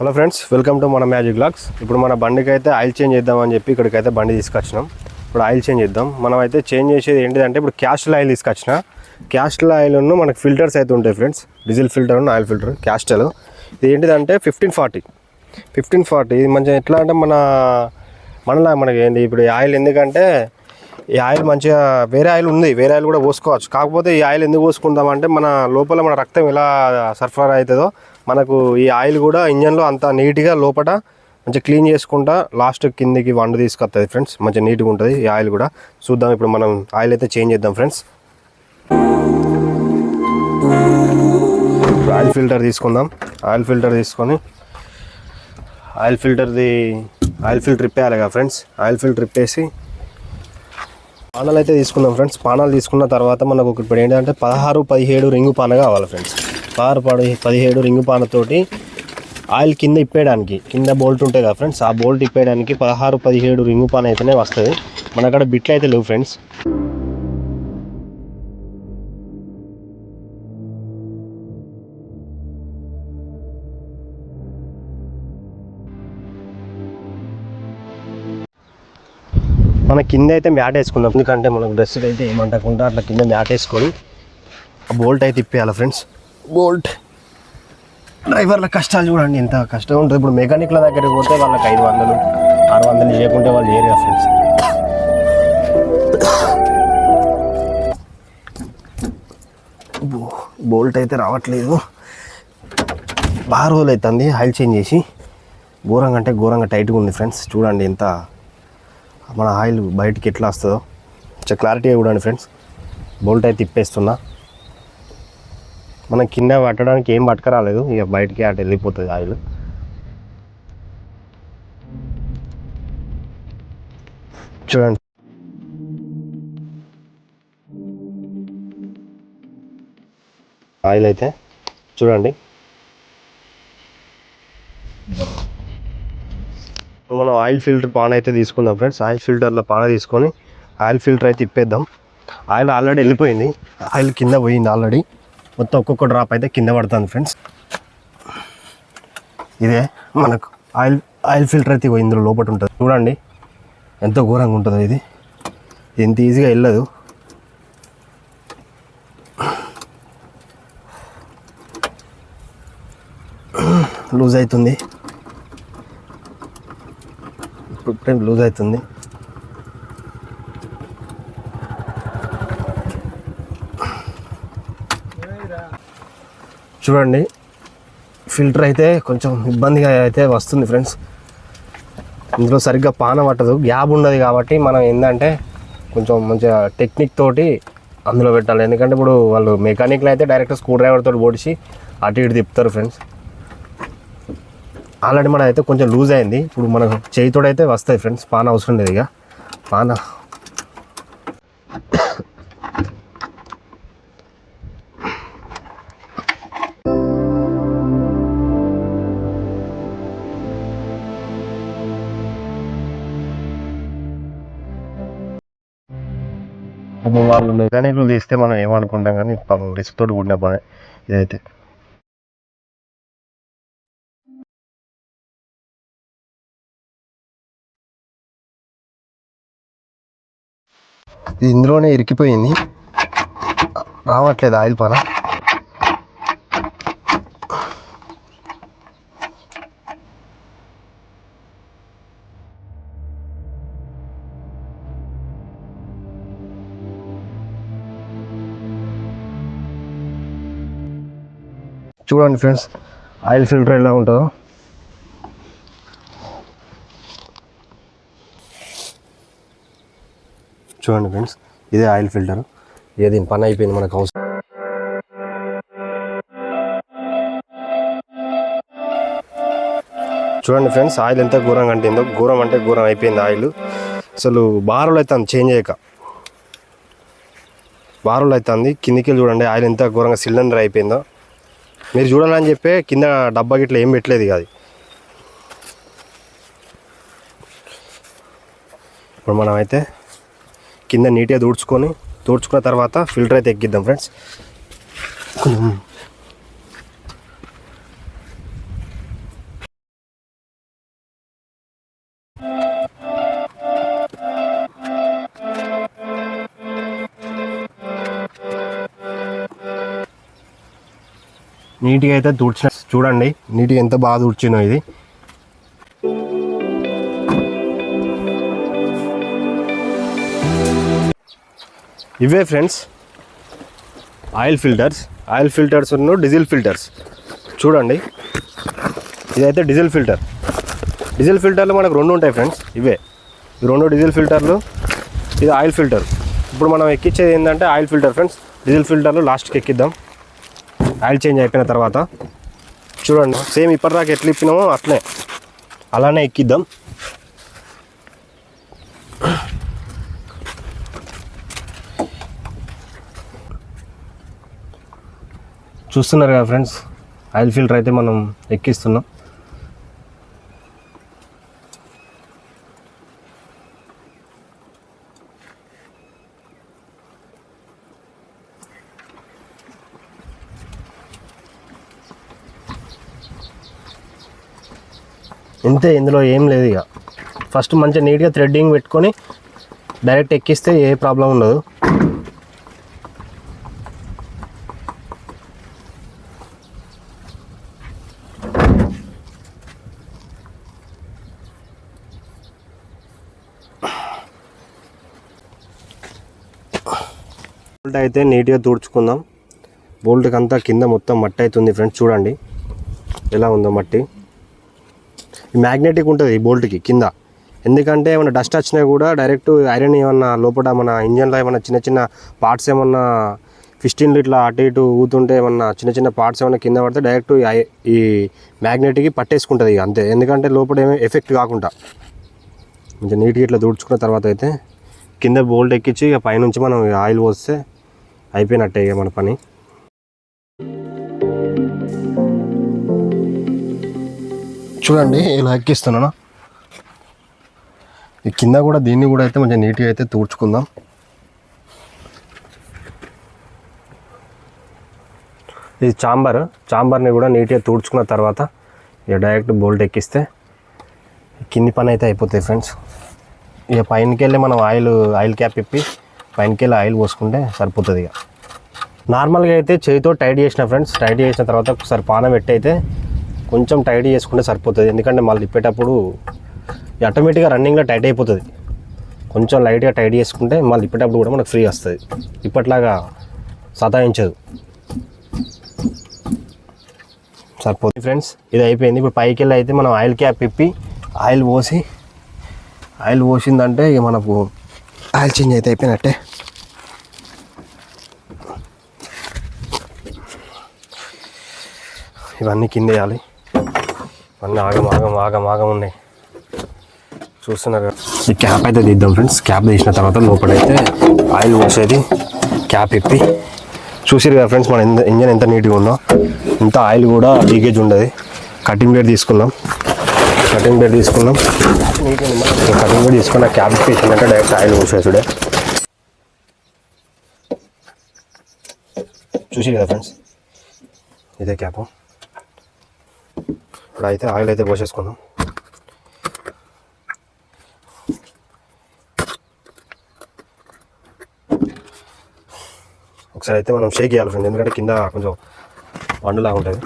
Hello friends, welcome to మన magic blogs. ఇప్పుడు మన బండికి అయితే ఆయిల్ చేంజ్ చేద్దామని చెప్పి ఇక్కడికైతే బండి తీసుకొచ్చినాం. ఇప్పుడు ఆయిల్ చేంజ్ చేద్దాం. మనం అయితే చేంజ్ చేసేది ఏంటిదంటే, ఇప్పుడు క్యాస్టర్ ఆయిల్ తీసుకొచ్చిన. క్యాస్టర్ ఆయిల్ మనకు ఫిల్టర్స్ అయితే ఉంటాయి friends, diesel filter oil filter castor. ఇది ఏంటిదంటే 1540 ఇది మంచిగా ఎట్లా అంటే మనకి ఏంటి ఇప్పుడు ఈ ఆయిల్ ఎందుకంటే ఈ ఆయిల్ మంచిగా వేరే ఆయిల్ ఉంది, వేరే ఆయిల్ కూడా పోసుకోవచ్చు. కాకపోతే ఈ ఆయిల్ ఎందుకు పోసుకుంటామంటే మన లోపల మన రక్తం ఎలా సరఫరా అవుతుందో మనకు ఈ ఆయిల్ కూడా ఇంజన్లో అంత నీట్గా లోపల మంచిగా క్లీన్ చేసుకుంటా లాస్ట్ కిందికి వండు తీసుకొస్తుంది ఫ్రెండ్స్. మంచిగా నీట్గా ఉంటుంది ఈ ఆయిల్ కూడా. చూద్దాం ఇప్పుడు మనం ఆయిల్ అయితే చేంజ్ చేద్దాం ఫ్రెండ్స్. ఆయిల్ ఫిల్టర్ తీసుకుందాం. ఆయిల్ ఫిల్టర్ తీసుకొని ఆయిల్ ఫిల్టర్ ఇప్పేయాలి కదా ఫ్రెండ్స్. ఆయిల్ ఫిల్టర్ ఇప్పేసి పానాలు అయితే తీసుకుందాం ఫ్రెండ్స్. పానాలు తీసుకున్న తర్వాత మనకు ఇప్పుడు ఏంటంటే 16-17 రింగు పాన కావాలి ఫ్రెండ్స్. 16-17 రింగు పానతోటి ఆయిల్ కింద ఇప్పేయడానికి, కింద బోల్ట్ ఉంటాయి కదా ఫ్రెండ్స్, ఆ బోల్ట్ ఇప్పేయడానికి 16-17 రింగు పాన అయితేనే వస్తుంది. మన అక్కడ బిట్లు అయితే లేవు ఫ్రెండ్స్. మన కింద అయితే మ్యాట్ వేసుకుందాం, ఎందుకంటే మనకు డ్రెస్ అయితే ఏమంటకుండా అట్లా కింద మ్యాట్ వేసుకొని ఆ బోల్ట్ అయితే ఇప్పేయాలి ఫ్రెండ్స్. బోల్ట్ డ్రైవర్ల కష్టాలు చూడండి ఎంత కష్టం ఉంటుంది. ఇప్పుడు మెకానిక్ల దగ్గరికి పోతే వాళ్ళకి 500-600 చేయకుంటే వాళ్ళు చేయరు కదా ఫ్రెండ్స్. బోల్ట్ అయితే రావట్లేదు, బాగా రోజులు అవుతుంది ఆయిల్ చేంజ్ చేసి. ఘోరంగా టైట్గా ఉంది ఫ్రెండ్స్. చూడండి ఎంత మన ఆయిల్ బయటికి ఎట్లా వస్తుందో కొంచెం క్లారిటీగా చూడండి ఫ్రెండ్స్. బోల్ట్ అయితే తిప్పేస్తున్నా. మనం కింద పట్టడానికి ఏం పట్టుకురాలేదు, ఇక బయటికి అటు వెళ్ళిపోతుంది ఆయిల్. చూడండి ఆయిల్ అయితే చూడండి. మనం ఆయిల్ ఫిల్టర్ పాన్ అయితే తీసుకుందాం ఫ్రెండ్స్. ఆయిల్ ఫిల్టర్లో పాన తీసుకొని ఆయిల్ ఫిల్టర్ అయితే ఇప్పేద్దాం. ఆయిల్ ఆల్రెడీ వెళ్ళిపోయింది, ఆయిల్ కింద పోయింది ఆల్రెడీ. మొత్తం ఒక్కొక్క డ్రాప్ అయితే కింద పడుతుంది ఫ్రెండ్స్. ఇదే మనకు ఆయిల్ ఫిల్టర్ అయితే ఇందులో లోపల ఉంటుంది. చూడండి ఎంతో ఘోరంగా ఉంటుందో ఇది. ఎంత ఈజీగా వెళ్ళదు. లూజ్ అవుతుంది, ఇప్పుడే లూజ్ అవుతుంది. చూడండి ఫిల్టర్ అయితే కొంచెం ఇబ్బందిగా అయితే వస్తుంది ఫ్రెండ్స్. ఇందులో సరిగ్గా పాన పట్టదు, గ్యాప్ ఉండదు. కాబట్టి మనం ఏంటంటే కొంచెం మంచిగా టెక్నిక్ తోటి అందులో పెట్టాలి. ఎందుకంటే ఇప్పుడు వాళ్ళు మెకానిక్లు అయితే డైరెక్ట్ స్క్రూ డ్రైవర్ తోటి పొడిచి అటు ఇటు తిప్పుతారు ఫ్రెండ్స్. ఆల్రెడీ మన అయితే కొంచెం లూజ్ అయింది. ఇప్పుడు మనకు చేయితోడైతే వస్తాయి ఫ్రెండ్స్, పాన అవసరం లేదు. ఇక పాన వాళ్ళు మెకానిక్లు తీస్తే మనం ఏమనుకుంటాం, కానీ పాపం రిస్క్ తోటి కూడిన పని ఇదైతే. ఇది ఇందులోనే ఇరికిపోయింది, రావట్లేదు ఆయిల్ పాన. చూడండి ఫ్రెండ్స్ ఆయిల్ ఫిల్టర్ ఎలా ఉంటుందో. చూడండి ఫ్రెండ్స్ ఇదే ఆయిల్ ఫిల్టర్. ఇక దీని పని అయిపోయింది మనకు అవసరం. చూడండి ఫ్రెండ్స్ ఆయిల్ ఎంత ఘోరంగా అంటుందో. ఘోరం అయిపోయింది ఆయిల్. అసలు బారులు అవుతుంది చేంజ్ అయ్యాక, బారులు అవుతుంది. కిందికి చూడండి ఆయిల్ ఎంత ఘోరంగా సిలిండర్ అయిపోయిందో. మీరు చూడాలని చెప్పి కింద డబ్బా గిట్లా ఏం పెట్టలేదు కాదు. ఇప్పుడు మనం అయితే కింద నీట్గా తుడుచుకున్న తర్వాత ఫిల్టర్ అయితే ఎక్కిద్దాం ఫ్రెండ్స్. కొంచెం నీట్గా అయితే తుడిచిన చూడండి, నీట్గా ఎంత బాగా తుడిచినో ఇది. ఇవే ఫ్రెండ్స్ ఆయిల్ ఫిల్టర్స్ ఉన్న డీజిల్ ఫిల్టర్స్. చూడండి, ఇదైతే డీజిల్ ఫిల్టర్లు మనకు 2 ఉంటాయి ఫ్రెండ్స్. ఇవే ఈ 2 డీజిల్ ఫిల్టర్లు, ఇది ఆయిల్ ఫిల్టర్. ఇప్పుడు మనం ఎక్కించేది ఏంటంటే ఆయిల్ ఫిల్టర్ ఫ్రెండ్స్. డీజిల్ ఫిల్టర్లు లాస్ట్కి ఎక్కిద్దాం ఆయిల్ చేంజ్ అయిపోయిన తర్వాత. చూడండి, సేమ్ ఇప్పటిదాకా ఎట్లా ఇప్పినామో అలానే ఎక్కిద్దాం. చూస్తున్నారు కదా ఫ్రెండ్స్, ఆయిల్ ఫిల్టర్ అయితే మనం ఎక్కిస్తున్నాం. ఇంతే, ఇందులో ఏం లేదు. ఇక ఫస్ట్ మంచిగా నీట్గా థ్రెడ్డింగ్ పెట్టుకొని డైరెక్ట్ ఎక్కిస్తే ఏ ప్రాబ్లం ఉండదు. బోల్ట్ అయితే నీట్గా తుడుచుకుందాం. బోల్ట్కి అంతా కింద మొత్తం మట్టి అవుతుంది ఫ్రెండ్స్. చూడండి ఎలా ఉందో మట్టి. మ్యాగ్నెటిక్ ఉంటుంది ఈ బోల్ట్కి కింద. ఎందుకంటే ఏమైనా డస్ట్ వచ్చినా కూడా డైరెక్ట్ ఐరన్ ఏమన్నా లోపల మన ఇంజన్లో ఏమన్నా చిన్న చిన్న పార్ట్స్ ఏమన్నా ఫిస్టిన్లు ఇట్లా అటు ఇటు ఊతుంటే ఏమన్నా చిన్న చిన్న పార్ట్స్ ఏమన్నా కింద పడితే డైరెక్ట్ ఈ మ్యాగ్నెటిక్కి పట్టేసుకుంటుంది ఇక అంతే. ఎందుకంటే లోపల ఏమీ ఎఫెక్ట్ కాకుండా కొంచెం నీట్గా ఇట్లా తుడుచుకున్న తర్వాత అయితే కింద బోల్ట్ ఎక్కించి ఇక పైనుంచి మనం ఆయిల్ పోస్తే అయిపోయినట్టే ఇక మన పని. చూడండి ఇలా ఎక్కిస్తున్నాను. ఈ కింద కూడా దీన్ని కూడా అయితే కొంచెం నీట్గా అయితే తుడుచుకుందాం. ఇది చాంబర్ని కూడా నీట్గా తుడుచుకున్న తర్వాత ఇక డైరెక్ట్ బోల్ట్ ఎక్కిస్తే కింది పని అయితే అయిపోతాయి ఫ్రెండ్స్. ఇక పైనకి వెళ్ళి మనం ఆయిల్ క్యాప్ ఇప్పి పైనకి వెళ్ళి ఆయిల్ పోసుకుంటే సరిపోతుంది. ఇక నార్మల్గా అయితే చేతితో టైట్ చేసిన ఫ్రెండ్స్. టైట్ చేసిన తర్వాత ఒకసారి పానం పెట్టి అయితే కొంచెం టైట్ చేసుకుంటే సరిపోతుంది. ఎందుకంటే మళ్ళీ తిప్పేటప్పుడు ఆటోమేటిక్గా రన్నింగ్లో టైట్ అయిపోతుంది. కొంచెం లైట్గా టైట్ చేసుకుంటే మళ్ళీ తిప్పేటప్పుడు కూడా మనకు ఫ్రీ వస్తుంది. ఇప్పట్లాగా సతాయించదు. సరిపోతుంది ఫ్రెండ్స్. ఇది అయిపోయింది. ఇప్పుడు పైకి వెళ్ళి అయితే మనం ఆయిల్ క్యాప్ ఇప్పి ఆయిల్ పోసిందంటే ఇక మనకు ఆయిల్ చేంజ్ అయితే అయిపోయినట్టే. ఇవన్నీ కింద వేయాలి. ఇవన్నీ ఆగం ఉన్నాయి. చూస్తున్నారు కదా. ఈ క్యాప్ అయితే తీద్దాం ఫ్రెండ్స్. క్యాప్ తీసిన తర్వాత లోపలైతే ఆయిల్ పోసేది క్యాప్ ఇప్పి చూసారు కదా ఫ్రెండ్స్. మన ఇంజన్ ఎంత నీట్గా ఉందో. ఇంత ఆయిల్ కూడా లీకేజ్ ఉండదు. కటింగ్ బ్లేడ్ తీసుకున్నాం. కటింగ్ బ్లేడ్ తీసుకున్న క్యాప్ ఇప్పించిందంటే డైరెక్ట్ ఆయిల్ పోసేసుడే. చూసి కదా ఫ్రెండ్స్, ఇదే క్యాప్. ఇప్పుడు అయితే ఆయిల్ అయితే పోసేసుకుందాం. ఒకసారి అయితే మనం షేక్ చేయాలి ఫ్రెండ్, ఎందుకంటే కింద కొంచెం పండులాగా ఉంటుంది.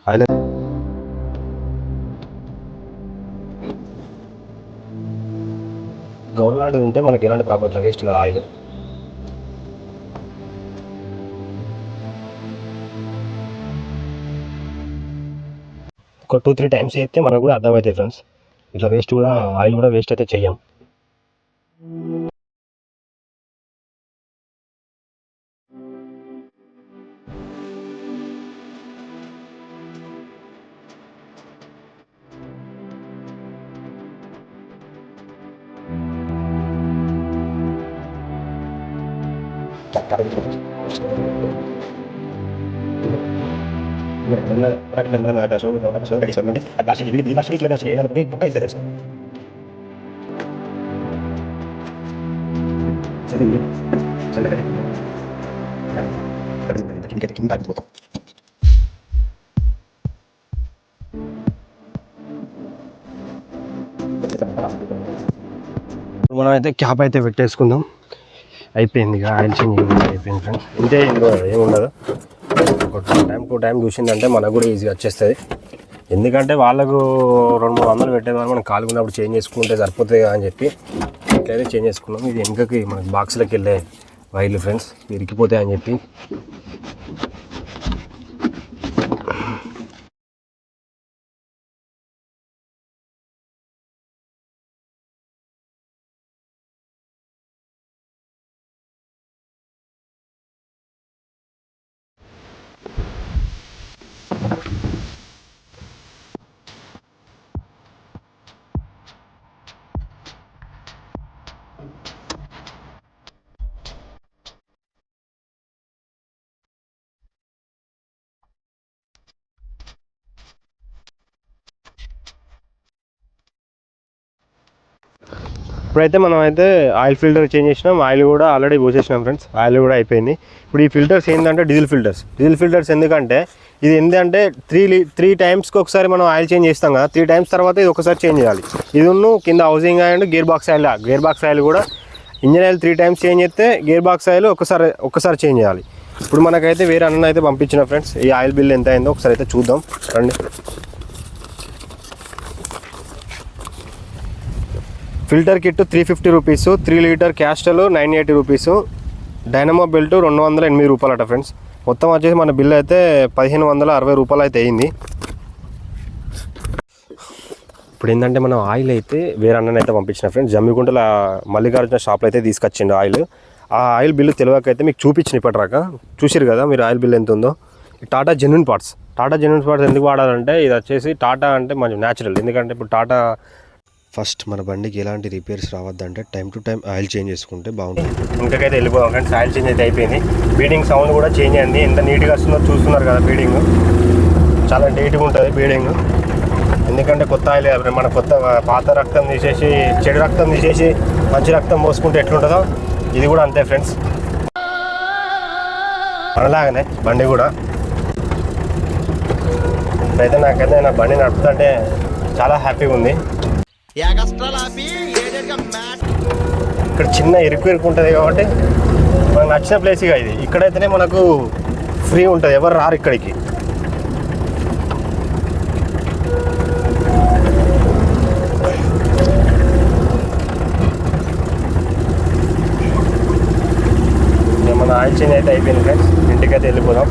ఆయిల్ గవర్నమెంట్ ఉంటే మనకి ఎలాంటి ప్రాబ్లం వేస్ట్ కాదు. ఆయిల్ ఒక 2-3 టైమ్స్ అయితే మనకు కూడా అర్థమవుతాయి ఫ్రెండ్స్. ఇట్లా వేస్ట్ కూడా ఆయిల్ కూడా వేస్ట్ అయితే చెయ్యం. మనం అయితే క్యాప్ అయితే పెట్టేసుకుందాం. అయిపోయింది, ఇక ఆయిల్ చేంజ్ అయిపోయింది ఫ్రెండ్స్. ఇంతే, ఇందులో ఏముండదు. ఒక 2 టైం చూసిందంటే మనకు కూడా ఈజీగా వచ్చేస్తుంది. ఎందుకంటే వాళ్ళకు 200-300 పెట్టేది మనం కాలుకున్నప్పుడు చేంజ్ చేసుకుంటే సరిపోతుంది కదా అని చెప్పి ఇట్లయితే చేంజ్ చేసుకున్నాం. ఇది వెనుకకి మనకి బాక్స్లోకి వెళ్ళే వైర్లు ఫ్రెండ్స్, ఇరికిపోతాయి అని చెప్పి. ఇప్పుడైతే మనం అయితే ఆయిల్ ఫిల్టర్ చేంజ్ చేసినాం, ఆయిల్ కూడా ఆల్రెడీ పోసేసినాం ఫ్రెండ్స్. ఆయిల్ కూడా అయిపోయింది. ఇప్పుడు ఈ ఫిల్టర్స్ ఏంటంటే డీజిల్ ఫిల్టర్స్. ఎందుకంటే ఇది ఏంటంటే 3 టైమ్స్కి ఒకసారి మనం ఆయిల్ చేంజ్ చేస్తాం కదా, 3 టైమ్స్ తర్వాత ఇది ఒకసారి చేంజ్ చేయాలి. ఇది కింద housing and gear box oil కూడా ఇంజన్ ఆయిల్ 3 టైమ్స్ చేంజ్ చేస్తే గేర్ బాక్స్ ఆయిల్ ఒక్కసారి చేంజ్ చేయాలి. ఇప్పుడు మనకైతే వేరే అన్న అయితే పంపించిన ఫ్రెండ్స్. ఈ ఆయిల్ బిల్ ఎంత అయిందో ఒకసారి అయితే చూద్దాం రండి. Filter kit 350 rupees, 3 litre castle 980 rupees, dynamo belt 208 రూపాయలట ఫ్రెండ్స్. మొత్తం వచ్చేసి మన బిల్ అయితే 1560 రూపాయలు అయితే అయింది. ఇప్పుడు ఏంటంటే మనం ఆయిల్ అయితే వేరే అన్నని అయితే పంపించిన ఫ్రెండ్స్. జమ్మిగుంటల మల్లికార్జున షాప్లో అయితే తీసుకొచ్చిండు ఆయిల్. ఆ ఆయిల్ బిల్లు తెలియకైతే మీకు చూపించిన ఇప్పటిరాక చూసిరు కదా మీరు ఆయిల్ బిల్ ఎంత ఉందో. టాటా జెన్యూన్ పార్ట్స్ ఎందుకు వాడాలంటే ఇది వచ్చేసి టాటా అంటే మంచి న్యాచురల్. ఎందుకంటే ఇప్పుడు టాటా ఫస్ట్ మన బండికి ఎలాంటి రిపేర్స్ రావద్దంటే time to time oil change చేసుకుంటే బాగుంటుంది. ఇంకైతే వెళ్ళిపోదాం ఫ్రెండ్స్. ఆయిల్ చేంజ్ అయితే అయిపోయింది. బీడింగ్ సౌండ్ కూడా చేంజ్ అయింది. ఎంత నీట్గా వస్తుందో చూస్తున్నారు కదా. బీడింగ్ చాలా నీట్గా ఉంటుంది బీడింగ్. ఎందుకంటే కొత్త ఆయిల్, మన పాత రక్తం తీసేసి చెడు రక్తం తీసేసి మంచి రక్తం పోసుకుంటే ఎట్లుంటుందో ఇది కూడా అంతే ఫ్రెండ్స్. మనలాగానే బండి కూడా. అయితే నాకైతే నా బండి నడుపుతుంటే చాలా హ్యాపీగా ఉంది. ఇక్కడ చిన్న ఇరుకు ఉంటుంది కాబట్టి మనకు నచ్చిన ప్లేస్ ఇక ఇది. ఇక్కడైతేనే మనకు ఫ్రీ ఉంటుంది, ఎవరు రారు ఇక్కడికి. మన ఆయిల్ చేంజ్ అయితే అయిపోయింది ఫ్రెండ్స్. ఇంటికైతే వెళ్ళిపోదాం.